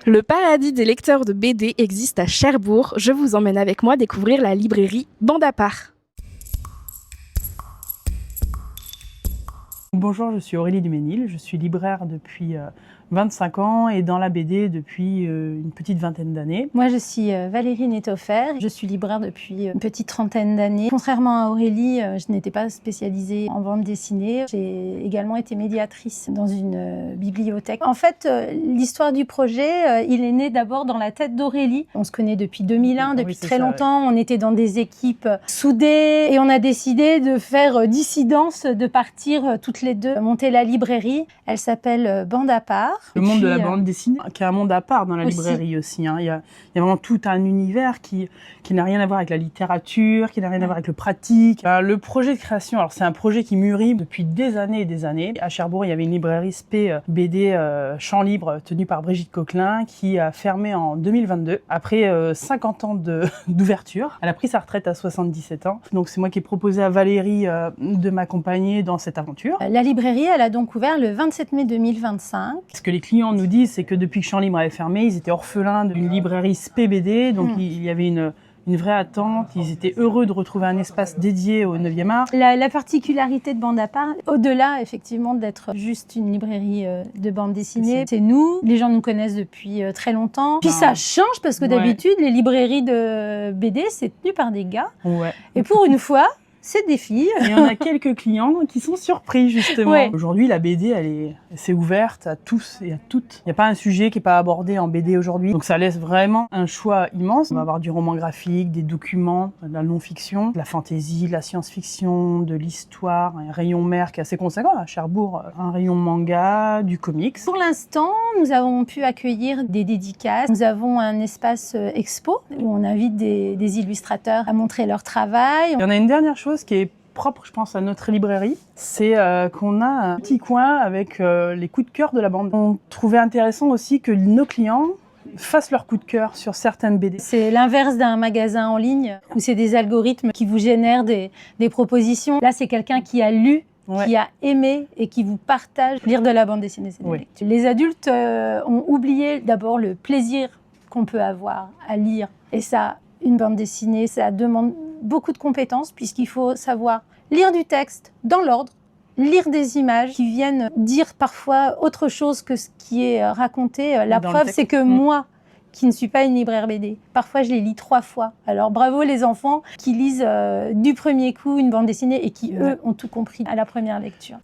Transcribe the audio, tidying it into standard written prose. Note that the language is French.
Le paradis des lecteurs de BD existe à Cherbourg. Je vous emmène avec moi découvrir la librairie Bande à part. Bonjour, je suis Aurélie Duménil, je suis libraire depuis 25 ans et dans la BD depuis une petite vingtaine d'années. Moi, je suis Valérie Nettofer, je suis libraire depuis une petite trentaine d'années. Contrairement à Aurélie, je n'étais pas spécialisée en bande dessinée. J'ai également été médiatrice dans une bibliothèque. En fait, l'histoire du projet, il est né d'abord dans la tête d'Aurélie. On se connaît depuis 2001, depuis très longtemps. On était dans des équipes soudées et on a décidé de faire dissidence, de partir toutes les deux, monter la librairie. Elle s'appelle Bande à part. Le monde de la bande dessinée, qui est un monde à part dans la librairie aussi. Il y a vraiment tout un univers qui n'a rien à voir avec la littérature, qui n'a rien à voir avec le pratique. Le projet de création, alors c'est un projet qui mûrit depuis des années et des années. À Cherbourg, il y avait une librairie SP BD Champ Libre tenue par Brigitte Coquelin qui a fermé en 2022 après 50 ans d'ouverture. Elle a pris sa retraite à 77 ans. Donc c'est moi qui ai proposé à Valérie de m'accompagner dans cette aventure. La librairie, elle a donc ouvert le 27 mai 2025. Ce que les clients nous disent, c'est que depuis que Champ Libre avait fermé, ils étaient orphelins d'une librairie SPBD, donc il y avait une vraie attente, ils étaient heureux de retrouver un espace dédié au 9e art. La particularité de Bande à part, au-delà effectivement d'être juste une librairie de bande dessinée, c'est nous, les gens nous connaissent depuis très longtemps. Puis ça change parce que d'habitude, les librairies de BD, c'est tenu par des gars. Ouais. Et pour une fois, c'est des filles. Et on a quelques clients qui sont surpris, justement. Ouais. Aujourd'hui, la BD, c'est ouverte à tous et à toutes. Il n'y a pas un sujet qui n'est pas abordé en BD aujourd'hui. Donc ça laisse vraiment un choix immense. On va avoir du roman graphique, des documents, de la non-fiction, de la fantaisie, de la science-fiction, de l'histoire, un rayon mer qui est assez conséquent. À Cherbourg, un rayon manga, du comics. Pour l'instant, nous avons pu accueillir des dédicaces. Nous avons un espace expo où on invite des illustrateurs à montrer leur travail. Il y en a une dernière chose qui est propre, je pense, à notre librairie, c'est qu'on a un petit coin avec les coups de cœur de la bande. On trouvait intéressant aussi que nos clients fassent leur coup de cœur sur certaines BD. C'est l'inverse d'un magasin en ligne où c'est des algorithmes qui vous génèrent des propositions. Là, c'est quelqu'un qui a lu, qui a aimé et qui vous partage. Lire de la bande dessinée, c'est des lectures. Les adultes ont oublié d'abord le plaisir qu'on peut avoir à lire. Et ça, une bande dessinée, ça demande beaucoup de compétences puisqu'il faut savoir lire du texte dans l'ordre, lire des images qui viennent dire parfois autre chose que ce qui est raconté. La preuve, c'est que moi, qui ne suis pas une libraire BD, parfois je les lis 3 fois. Alors bravo les enfants qui lisent du premier coup une bande dessinée et qui, eux, ont tout compris à la première lecture.